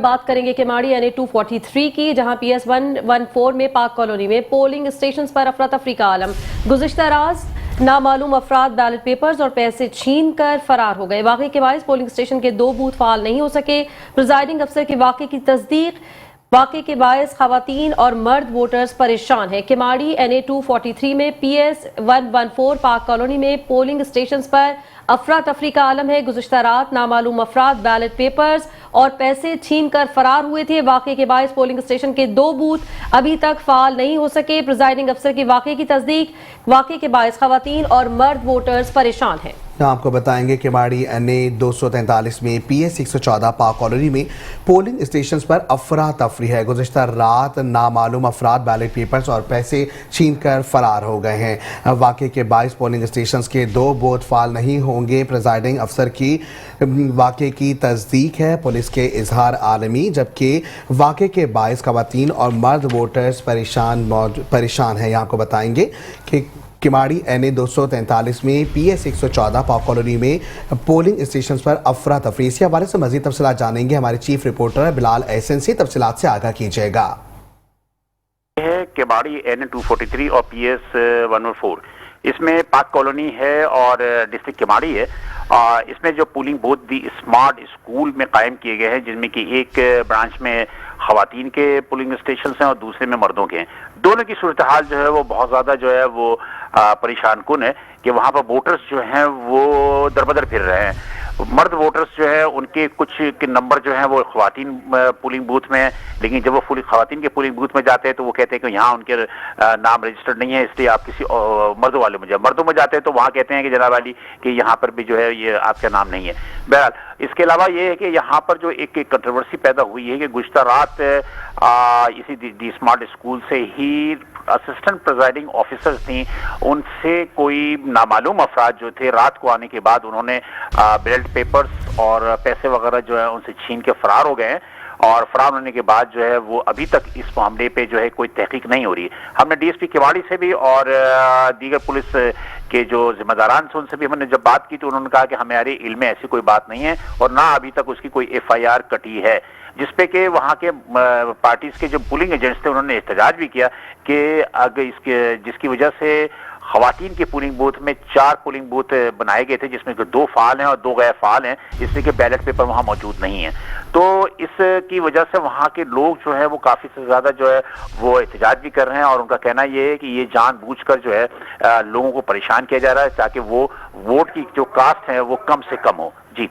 بات کریں گے کیماڑی NA-243 کی، جہاں PS 114 میں پاک کالونی میں پولنگ اسٹیشنز پر افراتفری کا عالم۔ گزشتہ رات نامعلوم افراد بیلٹ پیپرز اور پیسے چھین کر فرار ہو گئے۔ واقعے کے باعث پولنگ اسٹیشن کے 2 بوتھ فعال نہیں ہو سکے۔ پریزائڈنگ افسر کی واقعے کی تصدیق۔ واقعے کے باعث خواتین اور مرد ووٹرز پریشان ہیں۔ کیماڑی NA-243 میں PS 114 پاک کالونی میں پولنگ اسٹیشنز پر افراتفری کا عالم ہے۔ گزشتہ رات نامعلوم افراد بیلٹ پیپرز اور پیسے چھین کر فرار ہوئے تھے۔ واقعے کے باعث پولنگ اسٹیشن کے 2 بوتھ ابھی تک فعال نہیں ہو سکے۔ پریزائڈنگ افسر کی واقعے کی تصدیق۔ واقعے کے باعث خواتین اور مرد ووٹرز پریشان ہیں۔ آپ کو بتائیں گے کہ کیماڑی NA-243 میں PS 114 پاک کالونی میں پولنگ اسٹیشنز پر افراتفری ہے۔ گزشتہ رات نامعلوم افراد بیلٹ پیپرز اور پیسے چھین کر فرار ہو گئے ہیں۔ واقعے کے باعث پولنگ اسٹیشنز کے 2 بوتھ فعال نہیں ہوں گے۔ پریزائڈنگ افسر کی واقعے کی تصدیق ہے۔ پولیس کے اظہار عالمی، جبکہ واقعے کے باعث خواتین اور مرد ووٹرز پریشان ہیں۔ یہاں کو بتائیں گے کہ کیماڑی NA-243 میں PS 114 پاک کالونی میں پولنگ اسٹیشنز پر افراتفری۔ اس کے حوالے سے مزید تفصیلات جانیں گے ہمارے چیف رپورٹر بلال احسن سے۔ تفصیلات سے آگاہ کیجیے گا۔ کیماڑی NA-243 اور PS 114 اس میں پاک کالونی ہے اور ڈسٹرکٹ کیماڑی ہے۔ اس میں جو polling both the smart school میں قائم کیے گئے ہیں، جن میں کہ ایک برانچ میں خواتین کے پولنگ اسٹیشنز ہیں اور دوسرے میں مردوں کے ہیں۔ دونوں کی صورتحال جو ہے وہ بہت زیادہ جو ہے وہ پریشان کن ہے کہ وہاں پر ووٹرز جو ہیں وہ دربدر پھر رہے ہیں۔ مرد ووٹرز جو ہے ان کے کچھ نمبر جو ہیں وہ خواتین پولنگ بوتھ میں ہیں، لیکن جب وہ خواتین کے پولنگ بوتھ میں جاتے ہیں تو وہ کہتے ہیں کہ یہاں ان کے نام رجسٹرڈ نہیں ہے، اس لیے آپ کسی مردوں والے میں مردوں میں جاتے ہیں تو وہاں کہتے ہیں کہ جناب علی کہ یہاں پر بھی جو ہے یہ آپ کا نام نہیں ہے۔ بہرحال اس کے علاوہ یہ ہے کہ یہاں پر جو ایک کنٹروورسی پیدا ہوئی ہے کہ گزشتہ رات اسی دی اسمارٹ اسکول سے ہی اسسٹنٹ پریزائڈنگ آفیسرز تھیں، ان سے کوئی نامعلوم افراد جو تھے رات کو آنے کے بعد انہوں نے بیلٹ پیپرز اور پیسے وغیرہ جو ہے ان سے چھین کے فرار ہو گئے ہیں، اور فرار ہونے کے بعد جو ہے وہ ابھی تک اس معاملے پہ جو ہے کوئی تحقیق نہیں ہو رہی ہے۔ ہم نے DSP کیماڑی سے بھی اور دیگر پولیس کے جو ذمہ داران سے ان سے بھی ہم نے جب بات کی تو انہوں نے کہا کہ ہمارے علم میں ایسی کوئی بات نہیں ہے اور نہ ابھی تک اس کی کوئی FIR کٹی ہے، جس پہ کہ وہاں کے پارٹیز کے جو پولنگ ایجنٹس تھے انہوں نے احتجاج بھی کیا کہ جس کی وجہ سے خواتین کے پولنگ بوتھ میں 4 پولنگ بوتھ بنائے گئے تھے، جس میں 2 فعال ہیں اور 2 غیر فعال ہیں، اس لیے کہ بیلٹ پیپر وہاں موجود نہیں ہیں۔ تو اس کی وجہ سے وہاں کے لوگ جو ہے وہ کافی سے زیادہ جو ہے وہ احتجاج بھی کر رہے ہیں، اور ان کا کہنا یہ ہے کہ یہ جان بوجھ کر جو ہے لوگوں کو پریشان کیا جا رہا ہے تاکہ وہ ووٹ کی جو کاسٹ ہے وہ کم سے کم ہو۔ جی